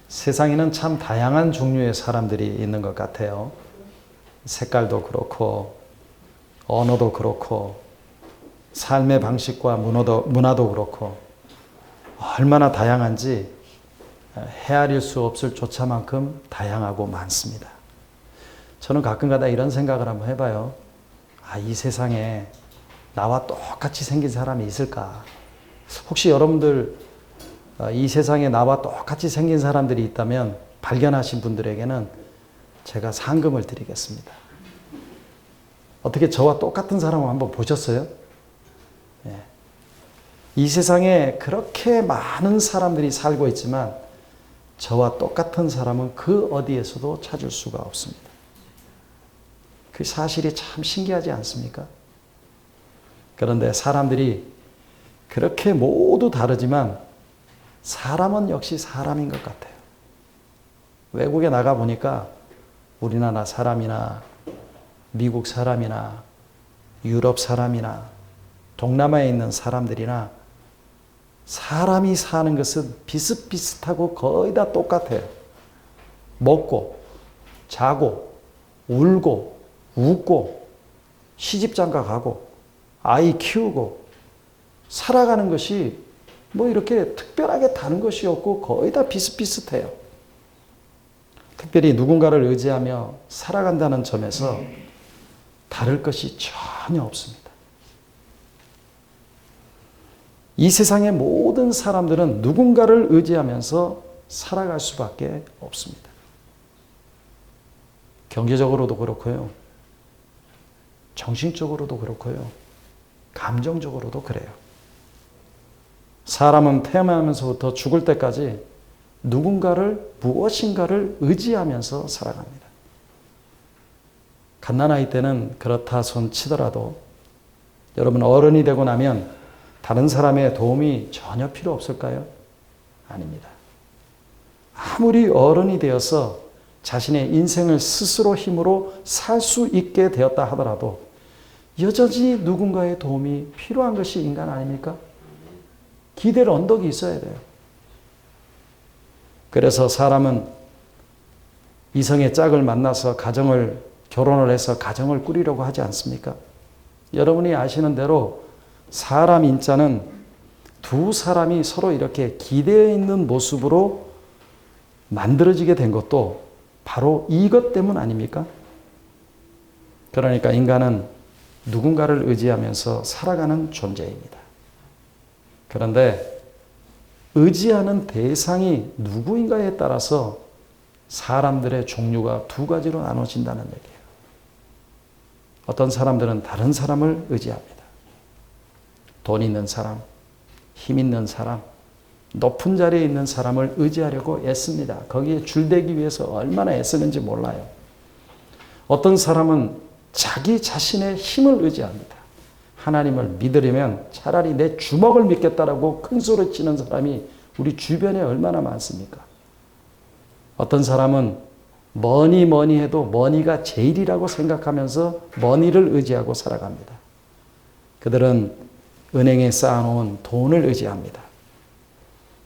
세상에는 참 다양한 종류의 사람들이 있는 것 같아요. 색깔도 그렇고 언어도 그렇고 삶의 방식과 문화도 그렇고 얼마나 다양한지 헤아릴 수 없을 조차만큼 다양하고 많습니다. 저는 가끔가다 이런 생각을 한번 해봐요. 이 세상에 나와 똑같이 생긴 사람이 있을까? 혹시 여러분들 이 세상에 나와 똑같이 생긴 사람들이 있다면 발견하신 분들에게는 제가 상금을 드리겠습니다. 어떻게 저와 똑같은 사람을 한번 보셨어요? 이 세상에 그렇게 많은 사람들이 살고 있지만 저와 똑같은 사람은 그 어디에서도 찾을 수가 없습니다. 그 사실이 참 신기하지 않습니까? 그런데 사람들이 그렇게 모두 다르지만 사람은 역시 사람인 것 같아요. 외국에 나가 보니까 우리나라 사람이나 미국 사람이나 유럽 사람이나 동남아에 있는 사람들이나 사람이 사는 것은 비슷비슷하고 거의 다 똑같아요. 먹고, 자고, 울고, 웃고, 시집장가 가고, 아이 키우고, 살아가는 것이 이렇게 특별하게 다른 것이 없고 거의 다 비슷비슷해요. 특별히 누군가를 의지하며 살아간다는 점에서 다를 것이 전혀 없습니다. 이 세상의 모든 사람들은 누군가를 의지하면서 살아갈 수밖에 없습니다. 경제적으로도 그렇고요. 정신적으로도 그렇고요. 감정적으로도 그래요. 사람은 태어나면서부터 죽을 때까지 누군가를, 무엇인가를 의지하면서 살아갑니다. 갓난아이 때는 그렇다 손 치더라도 여러분 어른이 되고 나면 다른 사람의 도움이 전혀 필요 없을까요? 아닙니다. 아무리 어른이 되어서 자신의 인생을 스스로 힘으로 살 수 있게 되었다 하더라도 여전히 누군가의 도움이 필요한 것이 인간 아닙니까? 기댈 언덕이 있어야 돼요. 그래서 사람은 이성의 짝을 만나서 결혼을 해서 가정을 꾸리려고 하지 않습니까? 여러분이 아시는 대로 사람 인자는 두 사람이 서로 이렇게 기대어 있는 모습으로 만들어지게 된 것도 바로 이것 때문 아닙니까? 그러니까 인간은 누군가를 의지하면서 살아가는 존재입니다. 그런데 의지하는 대상이 누구인가에 따라서 사람들의 종류가 두 가지로 나눠진다는 얘기예요. 어떤 사람들은 다른 사람을 의지합니다. 돈 있는 사람, 힘 있는 사람, 높은 자리에 있는 사람을 의지하려고 애씁니다. 거기에 줄대기 위해서 얼마나 애쓰는지 몰라요. 어떤 사람은 자기 자신의 힘을 의지합니다. 하나님을 믿으려면 차라리 내 주먹을 믿겠다라고 큰 소리 치는 사람이 우리 주변에 얼마나 많습니까? 어떤 사람은 뭐니 해도 머니가 제일이라고 생각하면서 머니를 의지하고 살아갑니다. 그들은 은행에 쌓아놓은 돈을 의지합니다.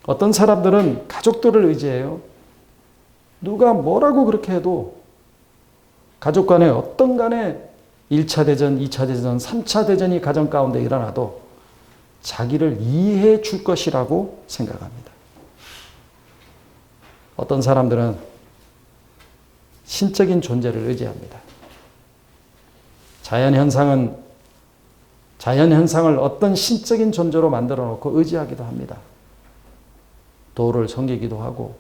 어떤 사람들은 가족들을 의지해요. 누가 뭐라고 그렇게 해도 가족 간에 어떤 간에 1차 대전, 2차 대전, 3차 대전이 가정 가운데 일어나도 자기를 이해해 줄 것이라고 생각합니다. 어떤 사람들은 신적인 존재를 의지합니다. 자연현상을 어떤 신적인 존재로 만들어 놓고 의지하기도 합니다. 돌을 섬기기도 하고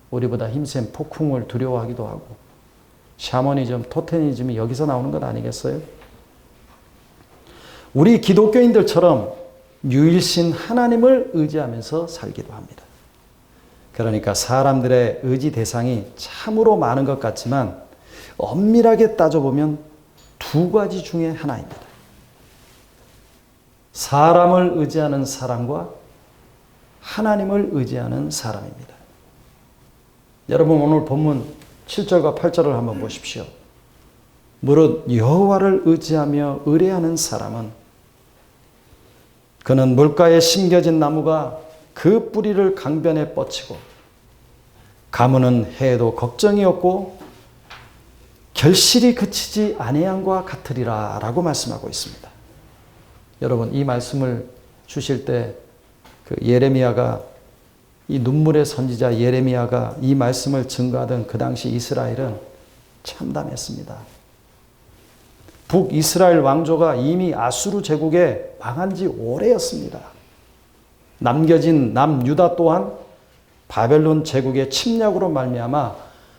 우리보다 힘센 폭풍을 두려워하기도 하고 샤머니즘, 토테니즘이 여기서 나오는 것 아니겠어요? 우리 기독교인들처럼 유일신 하나님을 의지하면서 살기도 합니다. 그러니까 사람들의 의지 대상이 참으로 많은 것 같지만 엄밀하게 따져보면 두 가지 중에 하나입니다. 사람을 의지하는 사람과 하나님을 의지하는 사람입니다. 여러분 오늘 본문 7절과 8절을 한번 보십시오. 무릇 여호와를 의지하며 의뢰하는 사람은 그는 물가에 심겨진 나무가 그 뿌리를 강변에 뻗치고 가문은 해도 걱정이 없고 결실이 그치지 아니함과 같으리라 라고 말씀하고 있습니다. 여러분, 이 말씀을 주실 때 그 예레미야가, 이 눈물의 선지자 예레미야가 이 말씀을 증거하던 그 당시 이스라엘은 참담했습니다. 북이스라엘 왕조가 이미 아수르 제국에 망한 지 오래였습니다. 남겨진 남유다 또한 바벨론 제국의 침략으로 말미암아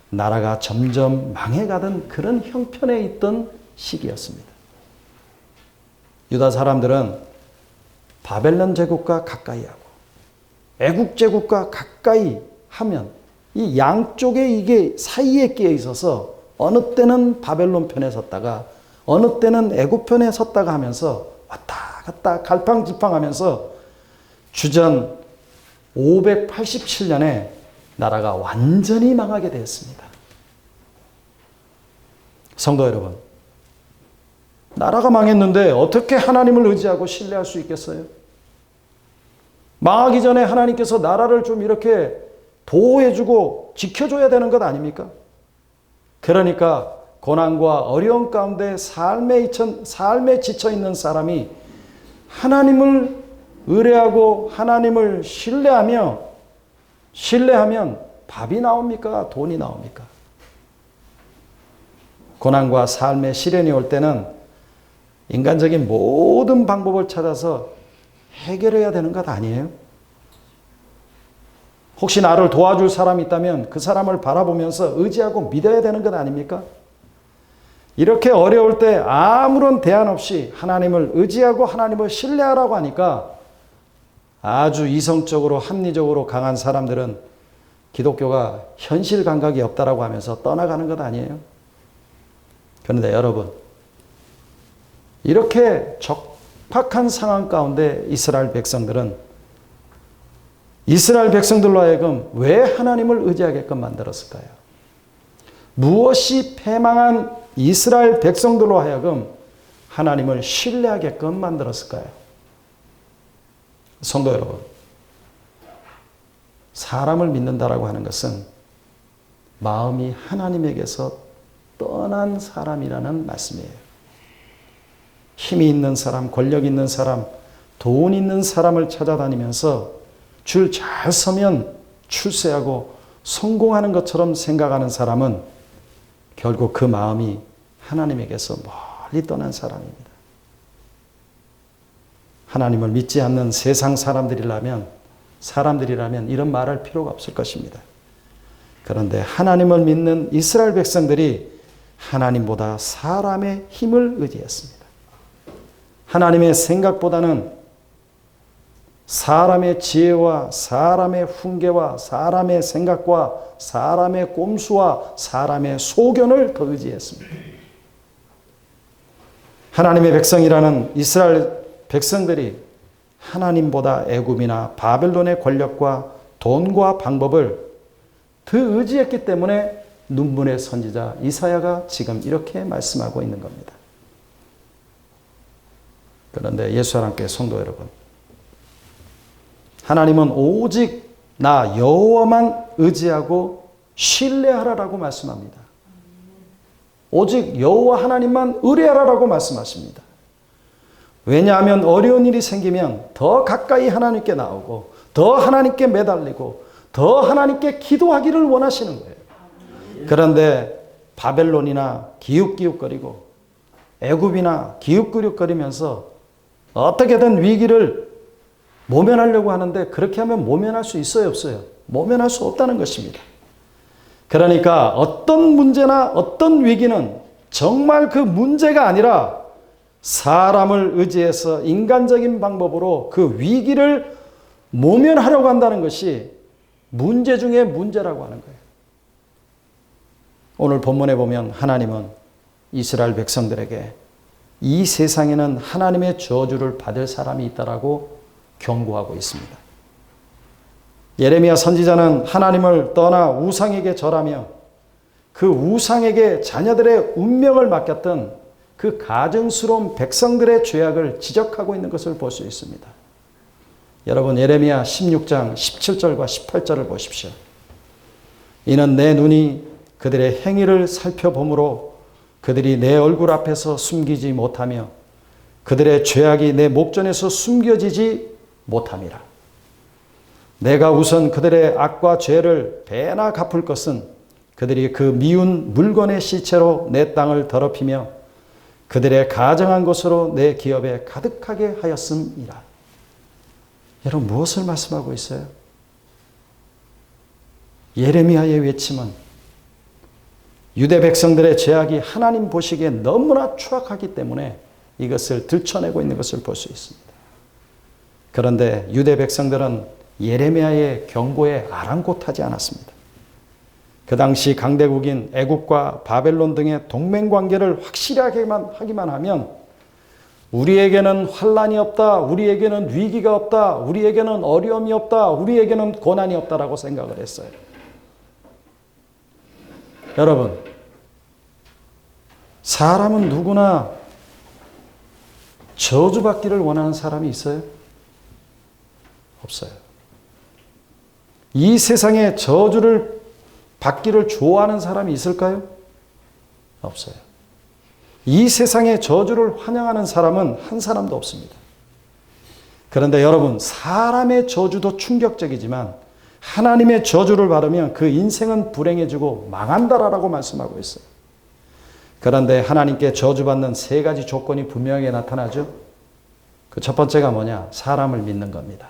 나라가 점점 망해가던 그런 형편에 있던 시기였습니다. 유다 사람들은 바벨론 제국과 가까이 하고 애국 제국과 가까이 하면 이 양쪽에 이게 사이에 끼어 있어서 어느 때는 바벨론 편에 섰다가 어느 때는 애국 편에 섰다가 하면서 왔다 갔다 갈팡질팡하면서 주전 587년에 나라가 완전히 망하게 되었습니다. 성도 여러분, 나라가 망했는데 어떻게 하나님을 의지하고 신뢰할 수 있겠어요? 망하기 전에 하나님께서 나라를 좀 이렇게 보호해주고 지켜줘야 되는 것 아닙니까? 그러니까 고난과 어려움 가운데 삶에 지쳐있는 사람이 하나님을 의뢰하고 하나님을 신뢰하면 밥이 나옵니까? 돈이 나옵니까? 고난과 삶의 시련이 올 때는 인간적인 모든 방법을 찾아서 해결해야 되는 것 아니에요? 혹시 나를 도와줄 사람이 있다면 그 사람을 바라보면서 의지하고 믿어야 되는 것 아닙니까? 이렇게 어려울 때 아무런 대안 없이 하나님을 의지하고 하나님을 신뢰하라고 하니까 아주 이성적으로 합리적으로 강한 사람들은 기독교가 현실 감각이 없다라고 하면서 떠나가는 것 아니에요? 그런데 여러분, 이렇게 적박한 상황 가운데 이스라엘 백성들로 하여금 왜 하나님을 의지하게끔 만들었을까요? 무엇이 패망한 이스라엘 백성들로 하여금 하나님을 신뢰하게끔 만들었을까요? 성도 여러분, 사람을 믿는다라고 하는 것은 마음이 하나님에게서 떠난 사람이라는 말씀이에요. 힘이 있는 사람, 권력 있는 사람, 돈 있는 사람을 찾아다니면서 줄 잘 서면 출세하고 성공하는 것처럼 생각하는 사람은 결국 그 마음이 하나님에게서 멀리 떠난 사람입니다. 하나님을 믿지 않는 세상 사람들이라면 이런 말할 필요가 없을 것입니다. 그런데 하나님을 믿는 이스라엘 백성들이 하나님보다 사람의 힘을 의지했습니다. 하나님의 생각보다는 사람의 지혜와 사람의 훈계와 사람의 생각과 사람의 꼼수와 사람의 소견을 더 의지했습니다. 하나님의 백성이라는 이스라엘 백성들이 하나님보다 애굽이나 바벨론의 권력과 돈과 방법을 더 의지했기 때문에 눈물의 선지자 이사야가 지금 이렇게 말씀하고 있는 겁니다. 그런데 예수 사랑교회 성도 여러분, 하나님은 오직 나 여호와만 의지하고 신뢰하라라고 말씀합니다. 오직 여호와 하나님만 의뢰하라라고 말씀하십니다. 왜냐하면 어려운 일이 생기면 더 가까이 하나님께 나오고 더 하나님께 매달리고 더 하나님께 기도하기를 원하시는 거예요. 그런데 바벨론이나 기웃기웃거리고 애굽이나 기웃기웃거리면서 어떻게든 위기를 모면하려고 하는데 그렇게 하면 모면할 수 있어요, 없어요? 모면할 수 없다는 것입니다. 그러니까 어떤 문제나 어떤 위기는 정말 그 문제가 아니라 사람을 의지해서 인간적인 방법으로 그 위기를 모면하려고 한다는 것이 문제 중에 문제라고 하는 거예요. 오늘 본문에 보면 하나님은 이스라엘 백성들에게 이 세상에는 하나님의 저주를 받을 사람이 있다라고 경고하고 있습니다. 예레미야 선지자는 하나님을 떠나 우상에게 절하며 그 우상에게 자녀들의 운명을 맡겼던 그 가증스러운 백성들의 죄악을 지적하고 있는 것을 볼 수 있습니다. 여러분, 예레미야 16장 17절과 18절을 보십시오. 이는 내 눈이 그들의 행위를 살펴보므로 그들이 내 얼굴 앞에서 숨기지 못하며 그들의 죄악이 내 목전에서 숨겨지지 못함이라. 내가 우선 그들의 악과 죄를 배나 갚을 것은 그들이 그 미운 물건의 시체로 내 땅을 더럽히며 그들의 가정한 것으로 내 기업에 가득하게 하였음이라. 여러분, 무엇을 말씀하고 있어요? 예레미야의 외침은 유대 백성들의 죄악이 하나님 보시기에 너무나 추악하기 때문에 이것을 들춰내고 있는 것을 볼 수 있습니다. 그런데 유대 백성들은 예레미야의 경고에 아랑곳하지 않았습니다. 그 당시 강대국인 애국과 바벨론 등의 동맹관계를 확실하게만 하기만 하면 우리에게는 환란이 없다, 우리에게는 위기가 없다, 우리에게는 어려움이 없다, 우리에게는 고난이 없다라고 생각을 했어요. 여러분, 사람은 누구나 저주받기를 원하는 사람이 있어요? 없어요. 이 세상에 저주를 받기를 좋아하는 사람이 있을까요? 없어요. 이 세상에 저주를 환영하는 사람은 한 사람도 없습니다. 그런데 여러분, 사람의 저주도 충격적이지만 하나님의 저주를 받으면 그 인생은 불행해지고 망한다라고 말씀하고 있어요. 그런데 하나님께 저주받는 세 가지 조건이 분명하게 나타나죠. 그 첫 번째가 뭐냐? 사람을 믿는 겁니다.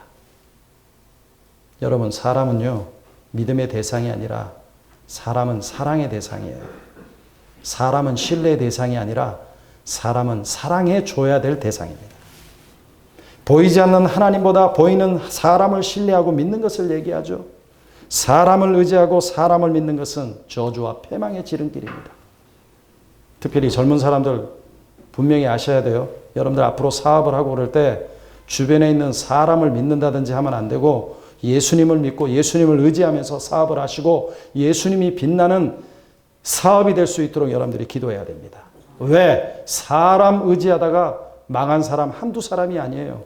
여러분, 사람은요, 믿음의 대상이 아니라 사람은 사랑의 대상이에요. 사람은 신뢰의 대상이 아니라 사람은 사랑해 줘야 될 대상입니다. 보이지 않는 하나님보다 보이는 사람을 신뢰하고 믿는 것을 얘기하죠. 사람을 의지하고 사람을 믿는 것은 저주와 패망의 지름길입니다. 특별히 젊은 사람들 분명히 아셔야 돼요. 여러분들 앞으로 사업을 하고 그럴 때 주변에 있는 사람을 믿는다든지 하면 안 되고 예수님을 믿고 예수님을 의지하면서 사업을 하시고 예수님이 빛나는 사업이 될 수 있도록 여러분들이 기도해야 됩니다. 왜? 사람 의지하다가 망한 사람 한두 사람이 아니에요.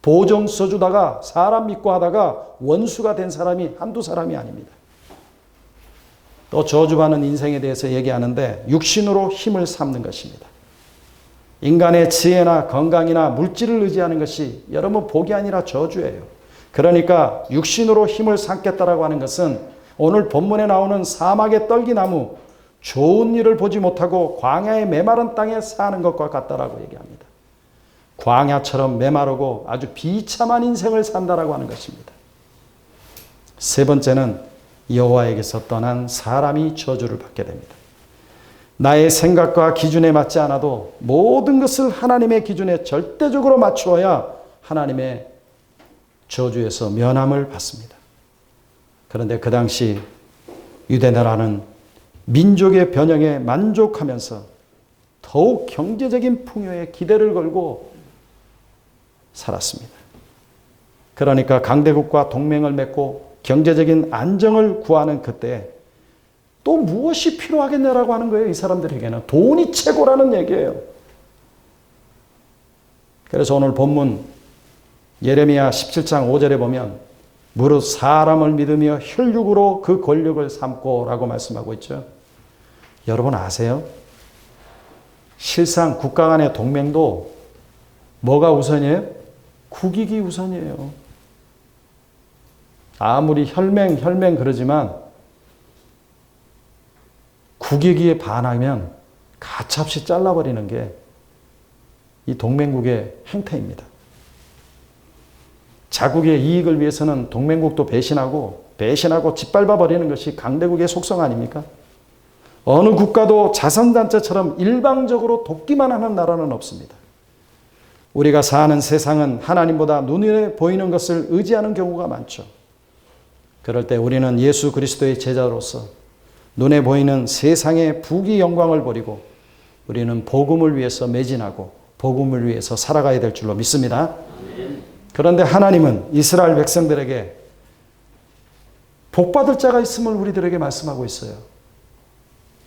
보증 써주다가 사람 믿고 하다가 원수가 된 사람이 한두 사람이 아닙니다. 또 저주받는 인생에 대해서 얘기하는데 육신으로 힘을 삼는 것입니다. 인간의 지혜나 건강이나 물질을 의지하는 것이 여러분 복이 아니라 저주예요. 그러니까 육신으로 힘을 삼겠다라고 하는 것은 오늘 본문에 나오는 사막의 떨기나무, 좋은 일을 보지 못하고 광야의 메마른 땅에 사는 것과 같다라고 얘기합니다. 광야처럼 메마르고 아주 비참한 인생을 산다라고 하는 것입니다. 세 번째는 여호와에게서 떠난 사람이 저주를 받게 됩니다. 나의 생각과 기준에 맞지 않아도 모든 것을 하나님의 기준에 절대적으로 맞추어야 하나님의 저주에서 면함을 받습니다. 그런데 그 당시 유대나라는 민족의 변형에 만족하면서 더욱 경제적인 풍요에 기대를 걸고 살았습니다. 그러니까 강대국과 동맹을 맺고 경제적인 안정을 구하는 그때 또 무엇이 필요하겠냐라고 하는 거예요. 이 사람들에게는 돈이 최고라는 얘기예요. 그래서 오늘 본문 예레미야 17장 5절에 보면 무릇 사람을 믿으며 혈육으로 그 권력을 삼고 라고 말씀하고 있죠. 여러분 아세요? 실상 국가 간의 동맹도 뭐가 우선이에요? 국익이 우선이에요. 아무리 혈맹 그러지만 국익에 반하면 가차없이 잘라버리는 게 이 동맹국의 행태입니다. 자국의 이익을 위해서는 동맹국도 배신하고 짓밟아버리는 것이 강대국의 속성 아닙니까? 어느 국가도 자선단체처럼 일방적으로 돕기만 하는 나라는 없습니다. 우리가 사는 세상은 하나님보다 눈에 보이는 것을 의지하는 경우가 많죠. 그럴 때 우리는 예수 그리스도의 제자로서 눈에 보이는 세상의 부귀 영광을 버리고 우리는 복음을 위해서 매진하고 복음을 위해서 살아가야 될 줄로 믿습니다. 그런데 하나님은 이스라엘 백성들에게 복받을 자가 있음을 우리들에게 말씀하고 있어요.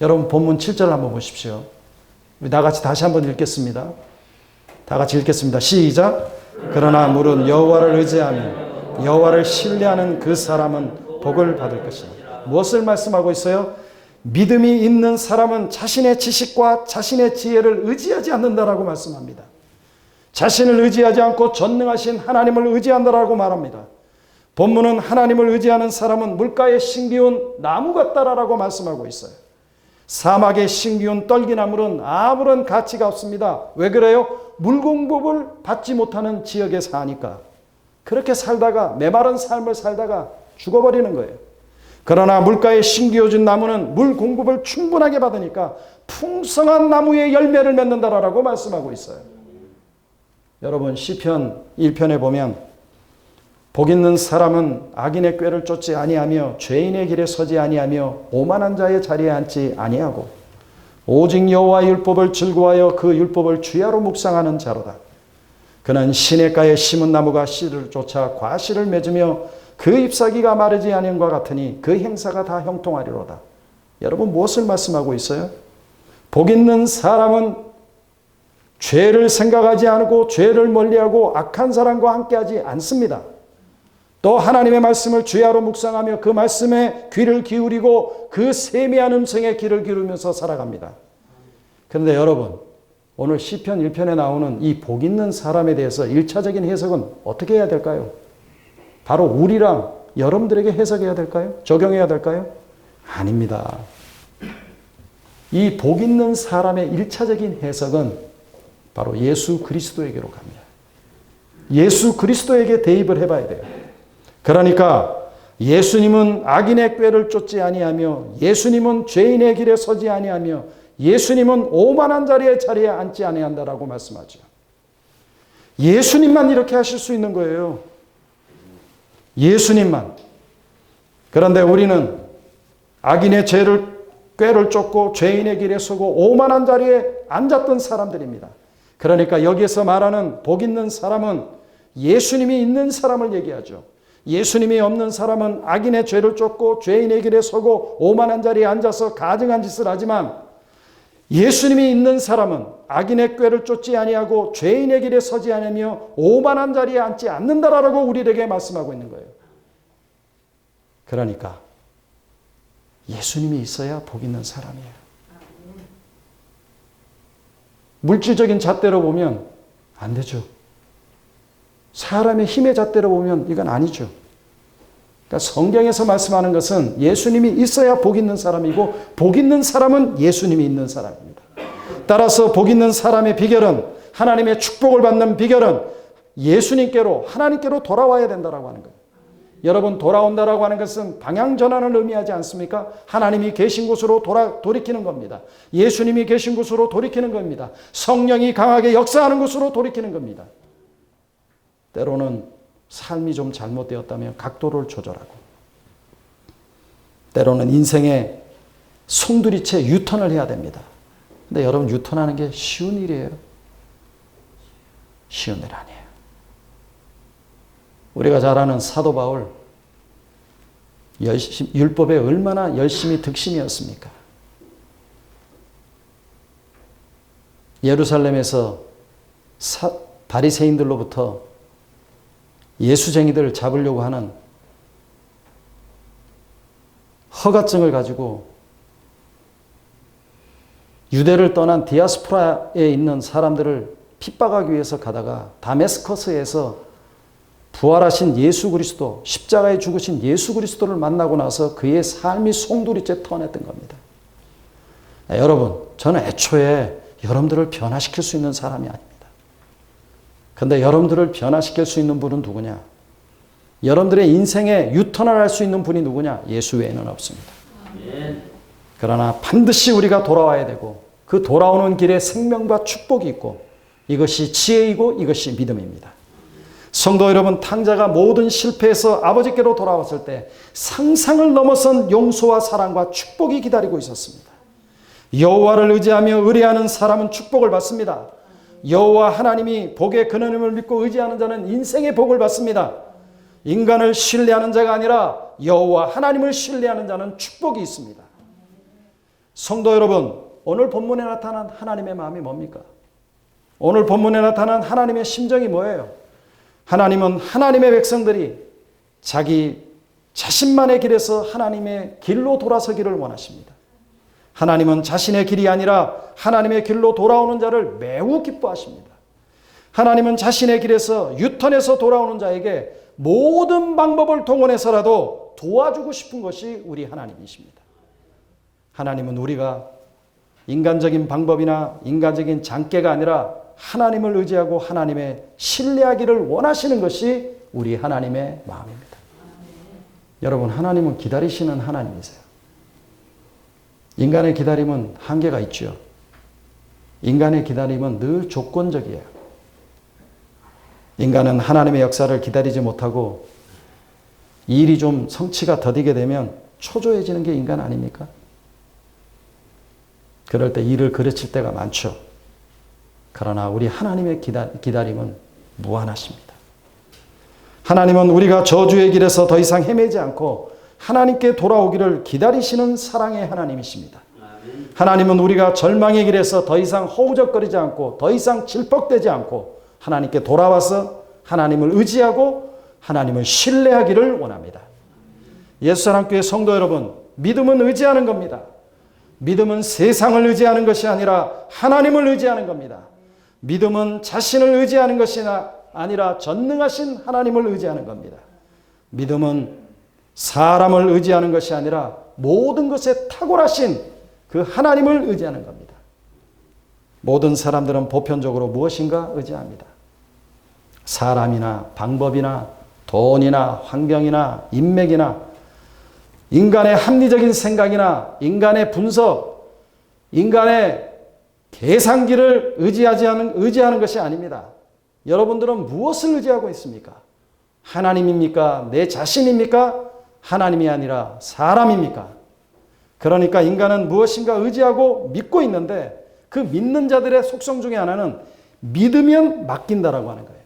여러분 본문 7절 한번 보십시오. 우리 나같이 다시 한번 읽겠습니다. 다 같이 읽겠습니다. 시작. 그러나 물은 여호와를 의지하며 여호와를 신뢰하는 그 사람은 복을 받을 것이다. 무엇을 말씀하고 있어요? 믿음이 있는 사람은 자신의 지식과 자신의 지혜를 의지하지 않는다라고 말씀합니다. 자신을 의지하지 않고 전능하신 하나님을 의지한다라고 말합니다. 본문은 하나님을 의지하는 사람은 물가에 심기운 나무 같다라고 말씀하고 있어요. 사막에 심기운 떨기나무는 아무런 가치가 없습니다. 왜 그래요? 물 공급을 받지 못하는 지역에 사니까. 그렇게 살다가 메마른 삶을 살다가 죽어버리는 거예요. 그러나 물가에 심기어진 나무는 물 공급을 충분하게 받으니까 풍성한 나무의 열매를 맺는다라고 말씀하고 있어요. 여러분 시편 1편에 보면 복 있는 사람은 악인의 꾀를 쫓지 아니하며 죄인의 길에 서지 아니하며 오만한 자의 자리에 앉지 아니하고 오직 여호와의 율법을 즐거워하여 그 율법을 주야로 묵상하는 자로다. 그는 시냇가에 심은 나무가 씨를 쫓아 과실을 맺으며 그 잎사귀가 마르지 아니한 것 같으니 그 행사가 다 형통하리로다. 여러분 무엇을 말씀하고 있어요? 복 있는 사람은 죄를 생각하지 않고 죄를 멀리하고 악한 사람과 함께하지 않습니다. 또 하나님의 말씀을 주야로 묵상하며 그 말씀에 귀를 기울이고 그 세미한 음성에 귀를 기울이면서 살아갑니다. 그런데 여러분 오늘 시편 1편에 나오는 이 복 있는 사람에 대해서 1차적인 해석은 어떻게 해야 될까요? 바로 우리랑 여러분들에게 해석해야 될까요? 적용해야 될까요? 아닙니다. 이 복 있는 사람의 1차적인 해석은 바로 예수 그리스도에게로 갑니다. 예수 그리스도에게 대입을 해봐야 돼요. 그러니까 예수님은 악인의 꾀를 쫓지 아니하며 예수님은 죄인의 길에 서지 아니하며 예수님은 오만한 자리에 앉지 아니한다라고 말씀하죠. 예수님만 이렇게 하실 수 있는 거예요. 예수님만. 그런데 우리는 악인의 꾀를 쫓고 죄인의 길에 서고 오만한 자리에 앉았던 사람들입니다. 그러니까 여기에서 말하는 복 있는 사람은 예수님이 있는 사람을 얘기하죠. 예수님이 없는 사람은 악인의 죄를 쫓고 죄인의 길에 서고 오만한 자리에 앉아서 가증한 짓을 하지만 예수님이 있는 사람은 악인의 꾀를 쫓지 아니하고 죄인의 길에 서지 않으며 오만한 자리에 앉지 않는다라고 우리에게 말씀하고 있는 거예요. 그러니까 예수님이 있어야 복 있는 사람이에요. 물질적인 잣대로 보면 안 되죠. 사람의 힘의 잣대로 보면 이건 아니죠. 그러니까 성경에서 말씀하는 것은 예수님이 있어야 복 있는 사람이고 복 있는 사람은 예수님이 있는 사람입니다. 따라서 복 있는 사람의 비결은 하나님의 축복을 받는 비결은 예수님께로 하나님께로 돌아와야 된다라고 하는 거예요. 여러분 돌아온다라고 하는 것은 방향 전환을 의미하지 않습니까? 하나님이 계신 곳으로 돌이키는 겁니다. 예수님이 계신 곳으로 돌이키는 겁니다. 성령이 강하게 역사하는 곳으로 돌이키는 겁니다. 때로는 삶이 좀 잘못되었다면 각도를 조절하고 때로는 인생의 송두리째 유턴을 해야 됩니다. 근데 여러분 유턴하는 게 쉬운 일이에요? 쉬운 일 아니에요. 우리가 잘 아는 사도 바울 율법에 얼마나 열심히 득심이었습니까? 예루살렘에서 바리새인들로부터 예수쟁이들을 잡으려고 하는 허가증을 가지고 유대를 떠난 디아스포라에 있는 사람들을 핍박하기 위해서 가다가 다메스커스에서 부활하신 예수 그리스도, 십자가에 죽으신 예수 그리스도를 만나고 나서 그의 삶이 송두리째 터냈던 겁니다. 여러분, 저는 애초에 여러분들을 변화시킬 수 있는 사람이 아닙니다. 그런데 여러분들을 변화시킬 수 있는 분은 누구냐? 여러분들의 인생에 유턴을 할 수 있는 분이 누구냐? 예수 외에는 없습니다. 그러나 반드시 우리가 돌아와야 되고 그 돌아오는 길에 생명과 축복이 있고 이것이 지혜이고 이것이 믿음입니다. 성도 여러분, 탕자가 모든 실패에서 아버지께로 돌아왔을 때 상상을 넘어선 용서와 사랑과 축복이 기다리고 있었습니다. 여호와를 의지하며 의뢰하는 사람은 축복을 받습니다. 여호와 하나님이 복의 근원임을 믿고 의지하는 자는 인생의 복을 받습니다. 인간을 신뢰하는 자가 아니라 여호와 하나님을 신뢰하는 자는 축복이 있습니다. 성도 여러분, 오늘 본문에 나타난 하나님의 마음이 뭡니까? 오늘 본문에 나타난 하나님의 심정이 뭐예요? 하나님은 하나님의 백성들이 자기 자신만의 길에서 하나님의 길로 돌아서기를 원하십니다. 하나님은 자신의 길이 아니라 하나님의 길로 돌아오는 자를 매우 기뻐하십니다. 하나님은 자신의 길에서 유턴해서 돌아오는 자에게 모든 방법을 동원해서라도 도와주고 싶은 것이 우리 하나님이십니다. 하나님은 우리가 인간적인 방법이나 인간적인 장깨가 아니라 하나님을 의지하고 하나님의 신뢰하기를 원하시는 것이 우리 하나님의 마음입니다. 여러분, 하나님은 기다리시는 하나님이세요. 인간의 기다림은 한계가 있죠. 인간의 기다림은 늘 조건적이에요. 인간은 하나님의 역사를 기다리지 못하고 일이 좀 성취가 더디게 되면 초조해지는 게 인간 아닙니까? 그럴 때 일을 그르칠 때가 많죠. 그러나 우리 하나님의 기다림은 무한하십니다. 하나님은 우리가 저주의 길에서 더 이상 헤매지 않고 하나님께 돌아오기를 기다리시는 사랑의 하나님이십니다. 하나님은 우리가 절망의 길에서 더 이상 허우적거리지 않고 더 이상 질퍽되지 않고 하나님께 돌아와서 하나님을 의지하고 하나님을 신뢰하기를 원합니다. 예수사랑교회 성도 여러분, 믿음은 의지하는 겁니다. 믿음은 세상을 의지하는 것이 아니라 하나님을 의지하는 겁니다. 믿음은 자신을 의지하는 것이 아니라 전능하신 하나님을 의지하는 겁니다. 믿음은 사람을 의지하는 것이 아니라 모든 것에 탁월하신 그 하나님을 의지하는 겁니다. 모든 사람들은 보편적으로 무엇인가 의지합니다. 사람이나 방법이나 돈이나 환경이나 인맥이나 인간의 합리적인 생각이나 인간의 분석, 인간의 계산기를 의지하는 것이 아닙니다. 여러분들은 무엇을 의지하고 있습니까? 하나님입니까? 내 자신입니까? 하나님이 아니라 사람입니까? 그러니까 인간은 무엇인가 의지하고 믿고 있는데 그 믿는 자들의 속성 중에 하나는 믿으면 맡긴다라고 하는 거예요.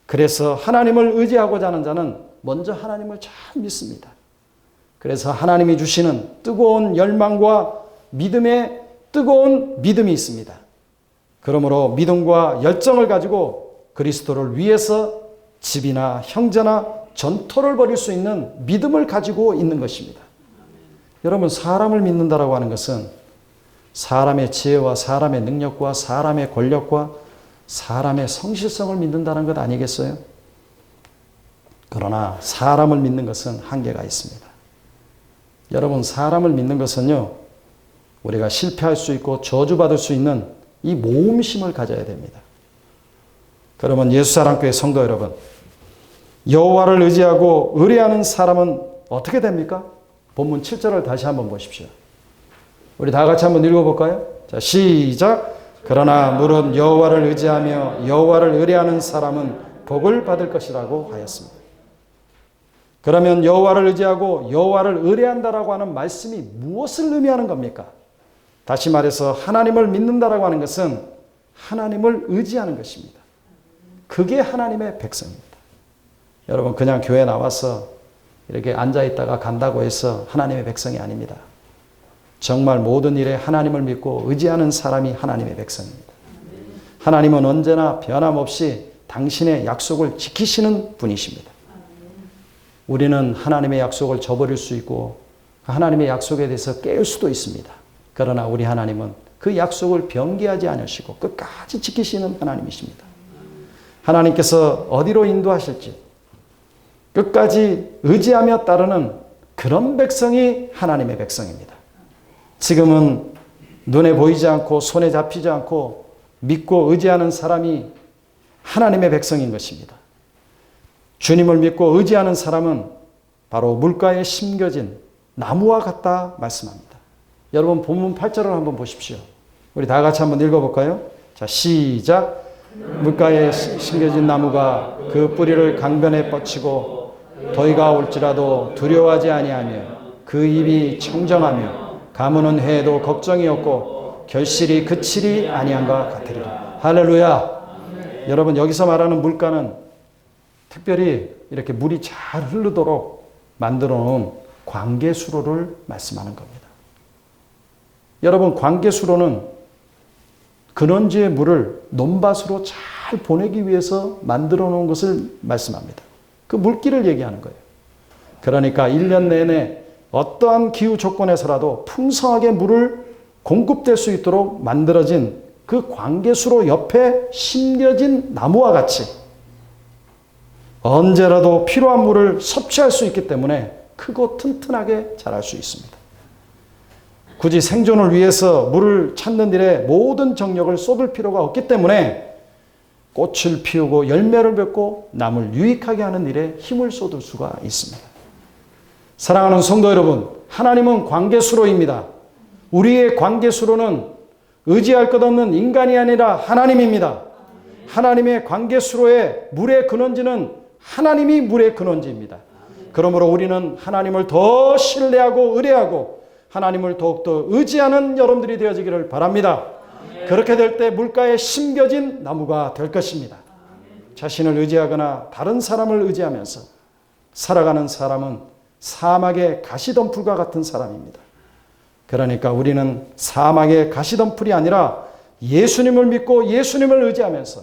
그래서 하나님을 의지하고자 하는 자는 먼저 하나님을 잘 믿습니다. 그래서 하나님이 주시는 뜨거운 열망과 믿음의 뜨거운 믿음이 있습니다. 그러므로 믿음과 열정을 가지고 그리스도를 위해서 집이나 형제나 전토를 벌일 수 있는 믿음을 가지고 있는 것입니다. 여러분, 사람을 믿는다라고 하는 것은 사람의 지혜와 사람의 능력과 사람의 권력과 사람의 성실성을 믿는다는 것 아니겠어요? 그러나 사람을 믿는 것은 한계가 있습니다. 여러분, 사람을 믿는 것은요, 우리가 실패할 수 있고 저주받을 수 있는 이 모험심을 가져야 됩니다. 그러면 예수사랑교회 성도 여러분, 여호와를 의지하고 의뢰하는 사람은 어떻게 됩니까? 본문 7절을 다시 한번 보십시오. 우리 다 같이 한번 읽어볼까요? 자, 시작. 그러나 무릇 여호와를 의지하며 여호와를 의뢰하는 사람은 복을 받을 것이라고 하였습니다. 그러면 여호와를 의지하고 여호와를 의뢰한다라고 하는 말씀이 무엇을 의미하는 겁니까? 다시 말해서 하나님을 믿는다라고 하는 것은 하나님을 의지하는 것입니다. 그게 하나님의 백성입니다. 여러분, 그냥 교회 나와서 이렇게 앉아있다가 간다고 해서 하나님의 백성이 아닙니다. 정말 모든 일에 하나님을 믿고 의지하는 사람이 하나님의 백성입니다. 하나님은 언제나 변함없이 당신의 약속을 지키시는 분이십니다. 우리는 하나님의 약속을 저버릴 수 있고 하나님의 약속에 대해서 깨울 수도 있습니다. 그러나 우리 하나님은 그 약속을 변개하지 않으시고 끝까지 지키시는 하나님이십니다. 하나님께서 어디로 인도하실지 끝까지 의지하며 따르는 그런 백성이 하나님의 백성입니다. 지금은 눈에 보이지 않고 손에 잡히지 않고 믿고 의지하는 사람이 하나님의 백성인 것입니다. 주님을 믿고 의지하는 사람은 바로 물가에 심겨진 나무와 같다 말씀합니다. 여러분, 본문 8절을 한번 보십시오. 우리 다 같이 한번 읽어볼까요? 자, 시작. 물가에 심겨진 나무가 그 뿌리를 강변에 뻗치고 더위가 올지라도 두려워하지 아니하며 그 입이 청정하며 가무는 해에도 걱정이 없고 결실이 그칠이 아니한과 같으리라. 할렐루야. 여러분, 여기서 말하는 물가는 특별히 이렇게 물이 잘 흐르도록 만들어 놓은 광개수로를 말씀하는 겁니다. 여러분, 광개수로는 근원지의 물을 논밭으로 잘 보내기 위해서 만들어 놓은 것을 말씀합니다. 그 물길을 얘기하는 거예요. 그러니까 1년 내내 어떠한 기후 조건에서라도 풍성하게 물을 공급될 수 있도록 만들어진 그 광개수로 옆에 심겨진 나무와 같이 언제라도 필요한 물을 섭취할 수 있기 때문에 크고 튼튼하게 자랄 수 있습니다. 굳이 생존을 위해서 물을 찾는 일에 모든 정력을 쏟을 필요가 없기 때문에 꽃을 피우고 열매를 맺고 남을 유익하게 하는 일에 힘을 쏟을 수가 있습니다. 사랑하는 성도 여러분, 하나님은 관계수로입니다. 우리의 관계수로는 의지할 것 없는 인간이 아니라 하나님입니다. 하나님의 관계수로의 물의 근원지는 하나님이 물의 근원지입니다. 그러므로 우리는 하나님을 더 신뢰하고 의뢰하고 하나님을 더욱더 의지하는 여러분들이 되어지기를 바랍니다. 그렇게 될 때 물가에 심겨진 나무가 될 것입니다. 자신을 의지하거나 다른 사람을 의지하면서 살아가는 사람은 사막의 가시덤불과 같은 사람입니다. 그러니까 우리는 사막의 가시덤불이 아니라 예수님을 믿고 예수님을 의지하면서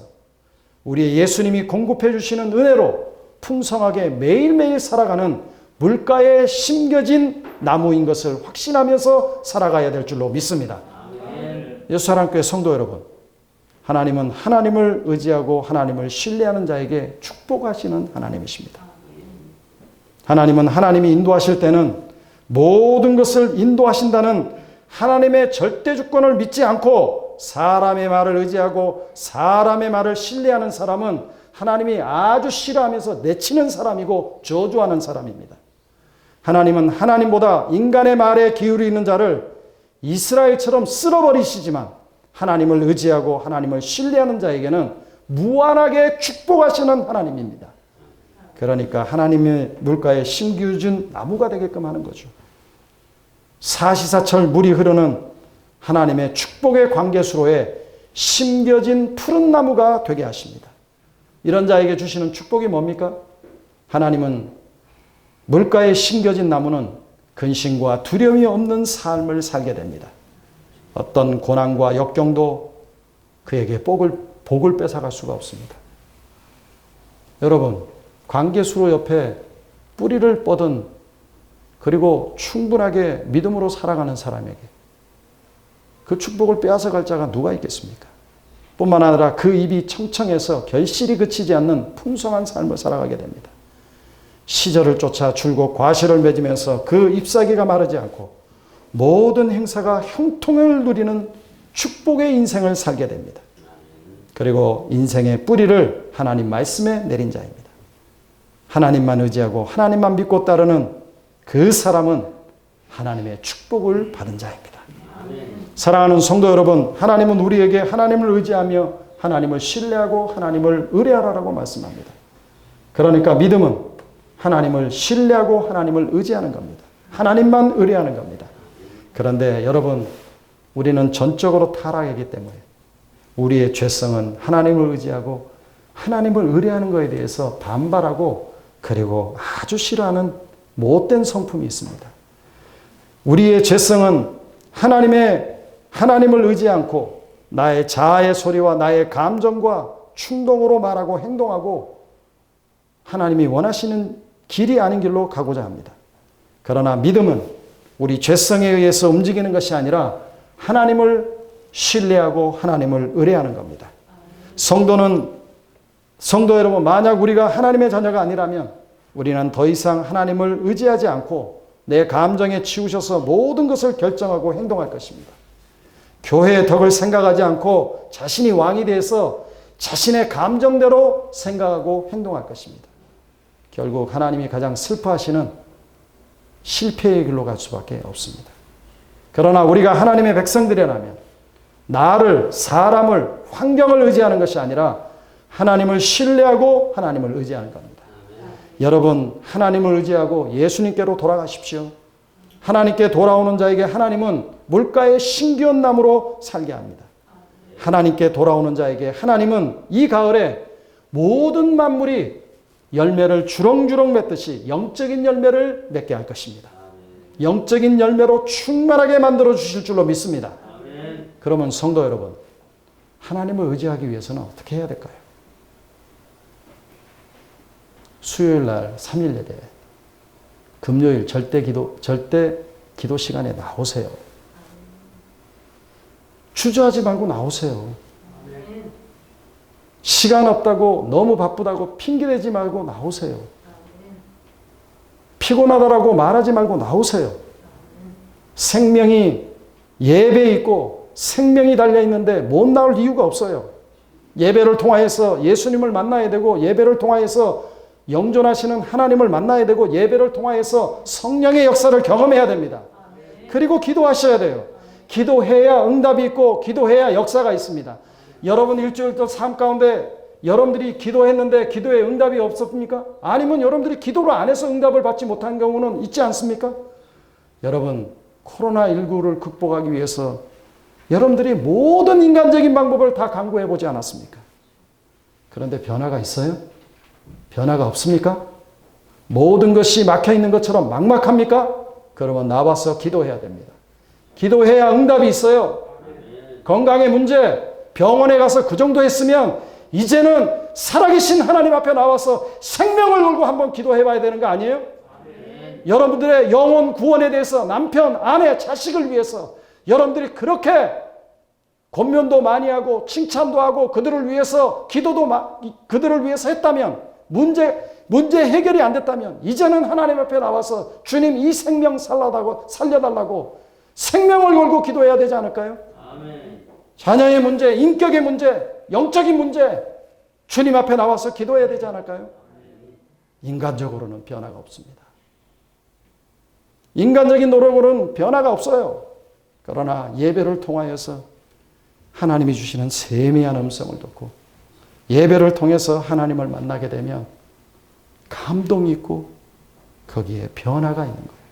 우리의 예수님이 공급해 주시는 은혜로 풍성하게 매일매일 살아가는 물가에 심겨진 나무인 것을 확신하면서 살아가야 될 줄로 믿습니다. 예수사랑교회 성도 여러분, 하나님은 하나님을 의지하고 하나님을 신뢰하는 자에게 축복하시는 하나님이십니다. 하나님은 하나님이 인도하실 때는 모든 것을 인도하신다는 하나님의 절대 주권을 믿지 않고 사람의 말을 의지하고 사람의 말을 신뢰하는 사람은 하나님이 아주 싫어하면서 내치는 사람이고 저주하는 사람입니다. 하나님은 하나님보다 인간의 말에 기울이는 자를 이스라엘처럼 쓸어버리시지만 하나님을 의지하고 하나님을 신뢰하는 자에게는 무한하게 축복하시는 하나님입니다. 그러니까 하나님의 물가에 심겨진 나무가 되게끔 하는 거죠. 사시사철 물이 흐르는 하나님의 축복의 관계수로에 심겨진 푸른 나무가 되게 하십니다. 이런 자에게 주시는 축복이 뭡니까? 하나님은 물가에 심겨진 나무는 근심과 두려움이 없는 삶을 살게 됩니다. 어떤 고난과 역경도 그에게 복을 뺏어갈 수가 없습니다. 여러분, 관계수로 옆에 뿌리를 뻗은 그리고 충분하게 믿음으로 살아가는 사람에게 그 축복을 빼앗아갈 자가 누가 있겠습니까? 뿐만 아니라 그 입이 청청해서 결실이 그치지 않는 풍성한 삶을 살아가게 됩니다. 시절을 쫓아 줄곧 과실을 맺으면서 그 잎사귀가 마르지 않고 모든 행사가 형통을 누리는 축복의 인생을 살게 됩니다. 그리고 인생의 뿌리를 하나님 말씀에 내린 자입니다. 하나님만 의지하고 하나님만 믿고 따르는 그 사람은 하나님의 축복을 받은 자입니다. 사랑하는 성도 여러분, 하나님은 우리에게 하나님을 의지하며 하나님을 신뢰하고 하나님을 의뢰하라고 말씀합니다. 그러니까 믿음은 하나님을 신뢰하고 하나님을 의지하는 겁니다. 하나님만 의뢰하는 겁니다. 그런데 여러분, 우리는 전적으로 타락이기 때문에 우리의 죄성은 하나님을 의지하고 하나님을 의뢰하는 것에 대해서 반발하고 그리고 아주 싫어하는 못된 성품이 있습니다. 우리의 죄성은 하나님을 의지 않고 나의 자아의 소리와 나의 감정과 충동으로 말하고 행동하고 하나님이 원하시는 길이 아닌 길로 가고자 합니다. 그러나 믿음은 우리 죄성에 의해서 움직이는 것이 아니라 하나님을 신뢰하고 하나님을 의뢰하는 겁니다. 성도 여러분, 만약 우리가 하나님의 자녀가 아니라면 우리는 더 이상 하나님을 의지하지 않고 내 감정에 치우셔서 모든 것을 결정하고 행동할 것입니다. 교회의 덕을 생각하지 않고 자신이 왕이 돼서 자신의 감정대로 생각하고 행동할 것입니다. 결국 하나님이 가장 슬퍼하시는 실패의 길로 갈 수밖에 없습니다. 그러나 우리가 하나님의 백성들이라면 나를, 사람을, 환경을 의지하는 것이 아니라 하나님을 신뢰하고 하나님을 의지하는 겁니다. 여러분, 하나님을 의지하고 예수님께로 돌아가십시오. 하나님께 돌아오는 자에게 하나님은 물가에 심기운 나무로 살게 합니다. 하나님께 돌아오는 자에게 하나님은 이 가을에 모든 만물이 열매를 주렁주렁 맺듯이 영적인 열매를 맺게 할 것입니다. 영적인 열매로 충만하게 만들어 주실 줄로 믿습니다. 그러면 성도 여러분, 하나님을 의지하기 위해서는 어떻게 해야 될까요? 수요일 날 3일 예배, 금요일 절대 기도 시간에 나오세요. 주저하지 말고 나오세요. 시간 없다고 너무 바쁘다고 핑계대지 말고 나오세요. 피곤하다라고 말하지 말고 나오세요. 생명이 예배에 있고 생명이 달려있는데 못 나올 이유가 없어요. 예배를 통하여서 예수님을 만나야 되고 예배를 통하여서 영존하시는 하나님을 만나야 되고 예배를 통하여서 성령의 역사를 경험해야 됩니다. 그리고 기도하셔야 돼요. 기도해야 응답이 있고 기도해야 역사가 있습니다. 여러분 일주일 동안 삶 가운데 여러분들이 기도했는데 기도에 응답이 없었습니까? 아니면 여러분들이 기도를 안 해서 응답을 받지 못한 경우는 있지 않습니까? 여러분 코로나19를 극복하기 위해서 여러분들이 모든 인간적인 방법을 다 강구해 보지 않았습니까? 그런데 변화가 있어요? 변화가 없습니까? 모든 것이 막혀 있는 것처럼 막막합니까? 그러면 나와서 기도해야 됩니다. 기도해야 응답이 있어요. 건강의 문제, 병원에 가서 그 정도 했으면 이제는 살아계신 하나님 앞에 나와서 생명을 걸고 한번 기도해 봐야 되는 거 아니에요? 여러분들의 영혼 구원에 대해서 남편, 아내, 자식을 위해서 여러분들이 그렇게 권면도 많이 하고 칭찬도 하고 그들을 위해서 기도도 그들을 위해서 했다면 문제 해결이 안 됐다면 이제는 하나님 앞에 나와서 주님 이 생명 살려달라고 생명을 걸고 기도해야 되지 않을까요? 아멘. 자녀의 문제, 인격의 문제, 영적인 문제 주님 앞에 나와서 기도해야 되지 않을까요? 인간적으로는 변화가 없습니다. 인간적인 노력으로는 변화가 없어요. 그러나 예배를 통하여서 하나님이 주시는 세미한 음성을 듣고 예배를 통해서 하나님을 만나게 되면 감동이 있고 거기에 변화가 있는 거예요.